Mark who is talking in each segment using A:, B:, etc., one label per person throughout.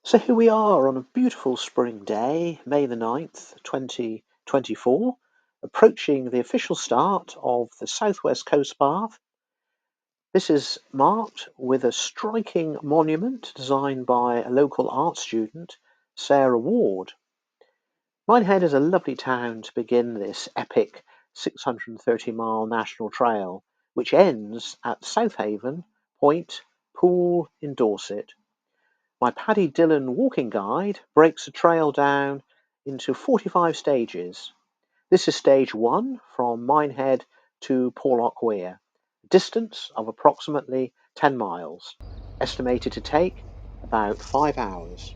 A: So here we are on a beautiful spring day, May the 9th, 2024, approaching the official start of the Southwest Coast Path. This is marked with a striking monument designed by a local art student, Sarah Ward. Minehead is a lovely town to begin this epic 630-mile national trail, which ends at Southaven Point Pool in Dorset. My Paddy Dillon walking guide breaks the trail down into 45 stages. This is stage 1 from Minehead to Porlock Weir, a distance of approximately 10 miles, estimated to take about 5 hours.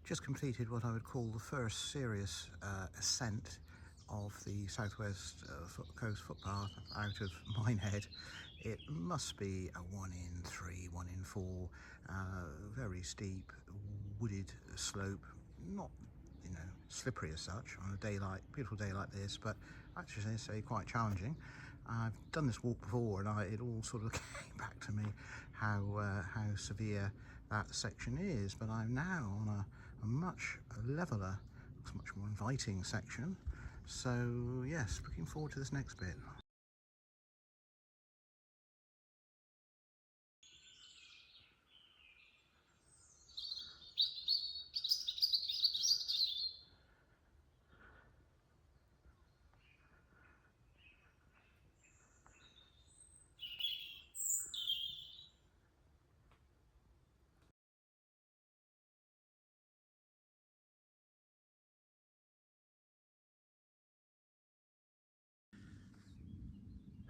B: Just completed what I would call the first serious ascent of the Southwest Coast footpath out of Minehead. It must be a 1 in 3, 1 in 4, very steep, wooded slope, not slippery as such on a beautiful day like this, but actually say quite challenging. I've done this walk before and it all sort of came back to me how severe that section is, but I'm now on a much leveler, much more inviting section. So yes, looking forward to this next bit.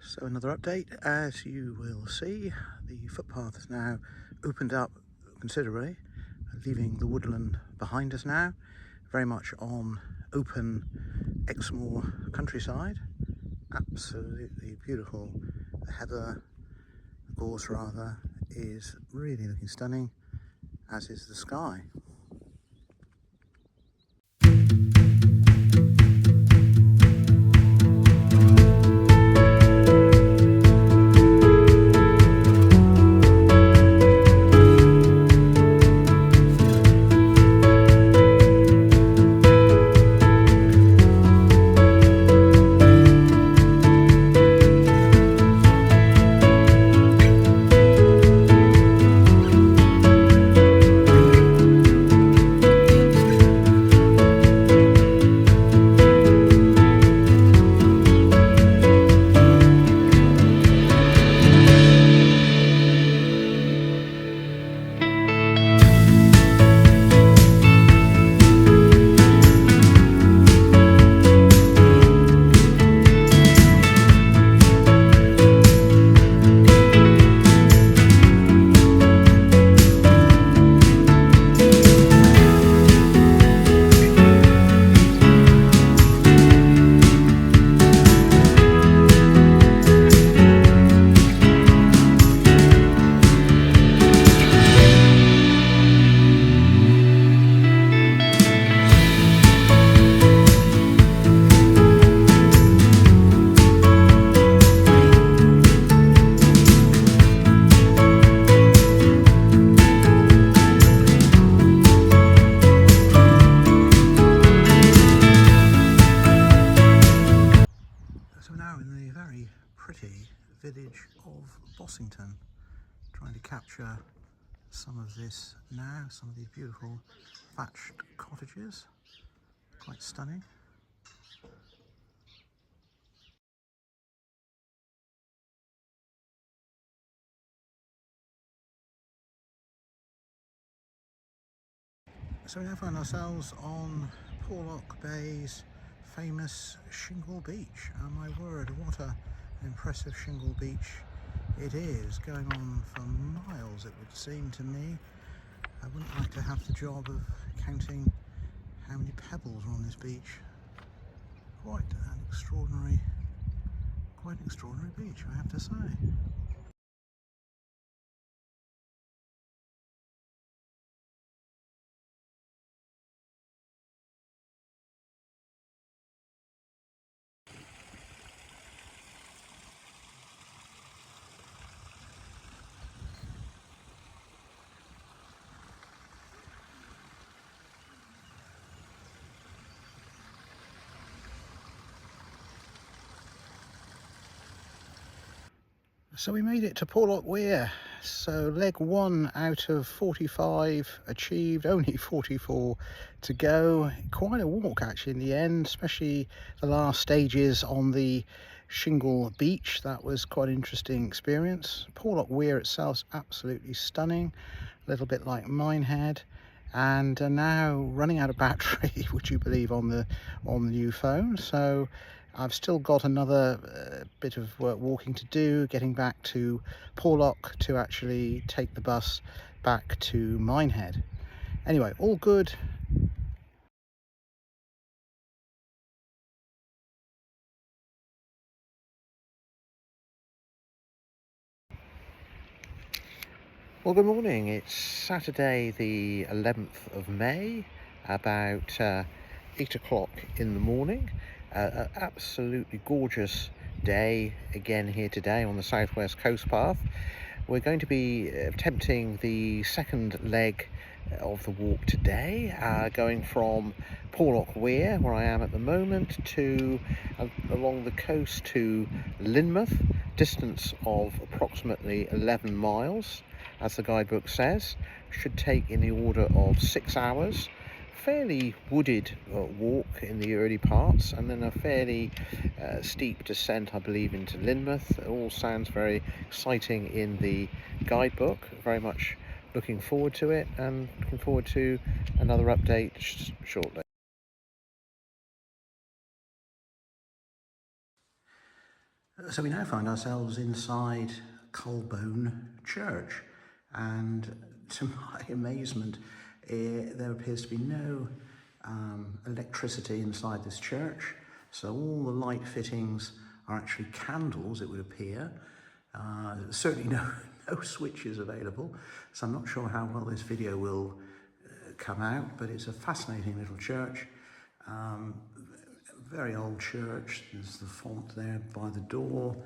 B: So another update, as you will see, the footpath is now opened up considerably, leaving the woodland behind us now, very much on open Exmoor countryside. Absolutely beautiful. The heather, the gorse rather, is really looking stunning, as is the sky. Village of Bossington, trying to capture some of this now, some of these beautiful thatched cottages, quite stunning. So we now find ourselves on Porlock Bay's famous shingle beach, and my word, what an impressive shingle beach it is, going on for miles it would seem to me. I wouldn't like to have the job of counting how many pebbles are on this beach. Quite an extraordinary beach, I have to say. So we made it to Porlock Weir. So leg 1 out of 45 achieved, only 44 to go. Quite a walk actually in the end, especially the last stages on the shingle beach. That was quite an interesting experience. Porlock Weir itself is absolutely stunning, a little bit like Minehead. And now running out of battery, would you believe, on the new phone. So I've still got another bit of work walking to do, getting back to Porlock to actually take the bus back to Minehead. Anyway, all good. Well, good morning. It's Saturday the 11th of May, about 8 o'clock in the morning. An absolutely gorgeous day again here today on the southwest coast path. We're going to be attempting the second leg of the walk today, going from Porlock Weir, where I am at the moment, to along the coast to Lynmouth, distance of approximately 11 miles, as the guidebook says. Should take in the order of 6 hours. Fairly wooded walk in the early parts, and then a fairly steep descent, I believe, into Lynmouth. It all sounds very exciting in the guidebook. Very much looking forward to it, and looking forward to another update shortly. So we now find ourselves inside Colborne Church, and to my amazement, there appears to be no electricity inside this church. So all the light fittings are actually candles, it would appear. Certainly no switches available, so I'm not sure how well this video will come out, but it's a fascinating little church. Very old church. There's the font there by the door.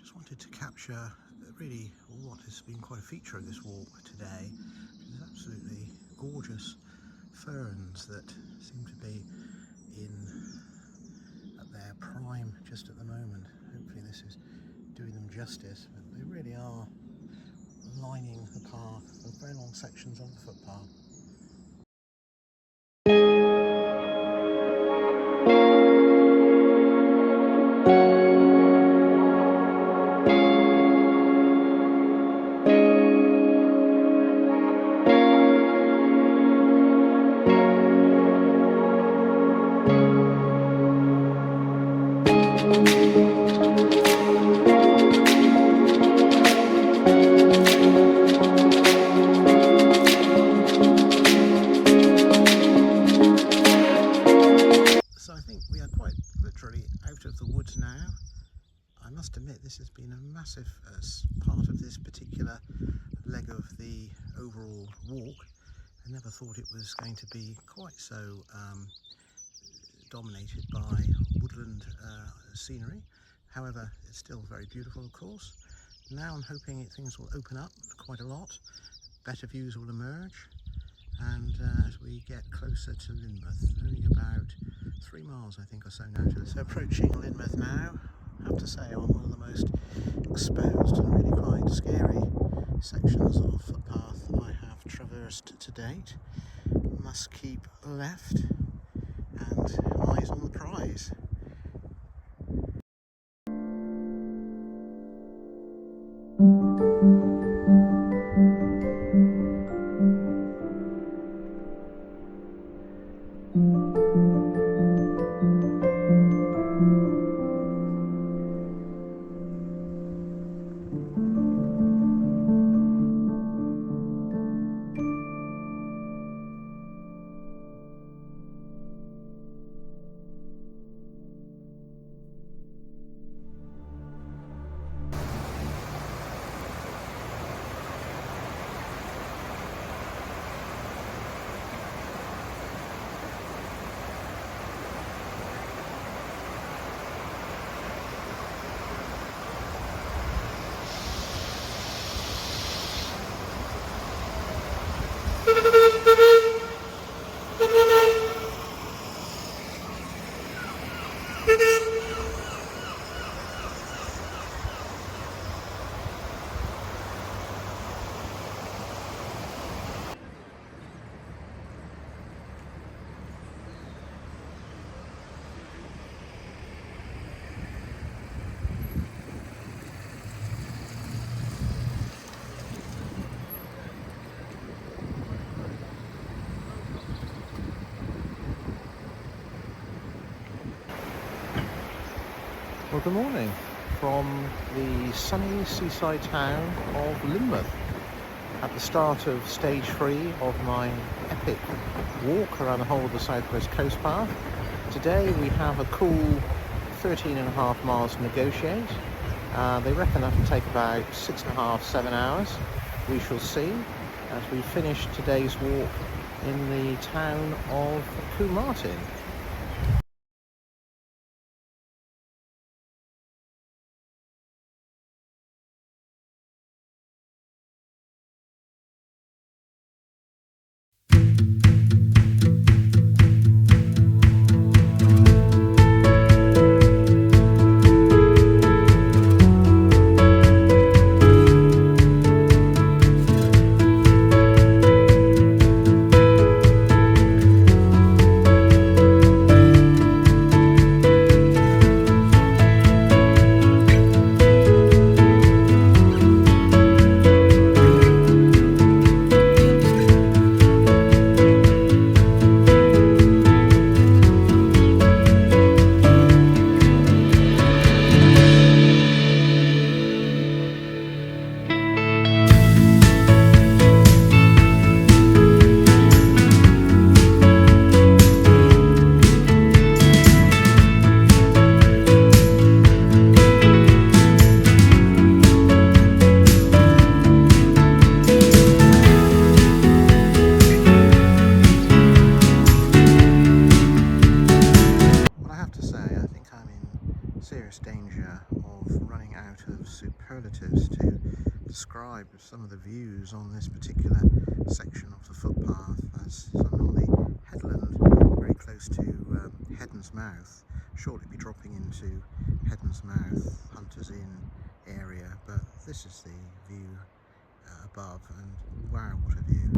B: Just wanted to capture really what has been quite a feature of this walk today. There's absolutely gorgeous ferns that seem to be at their prime just at the moment. Hopefully this is doing them justice, but they really are lining the path, the very long sections of the footpath. So I think we are quite literally out of the woods now. I must admit this has been a massive part of this particular leg of the overall walk. I never thought it was going to be quite so dominated by woodland scenery. However, it's still very beautiful, of course. Now I'm hoping things will open up quite a lot, better views will emerge, and as we get closer to Lynmouth, only about 3 miles I think or so now to this. So approaching Lynmouth now, I have to say on one of the most exposed and really quite scary sections of footpath I have traversed to date. Must keep left and eyes on the prize. Well, good morning from the sunny seaside town of Lynmouth at the start of stage 3 of my epic walk around the whole of the southwest coast path. Today we have a cool 13.5 miles to negotiate. They reckon that will take about 6.5–7 hours. We shall see as we finish today's walk in the town of Combe Martin. Serious danger of running out of superlatives to describe some of the views on this particular section of the footpath, as I'm on the headland very close to Heddon's Mouth, shortly be dropping into Heddon's Mouth, Hunter's Inn area, but this is the view above, and wow, what a view.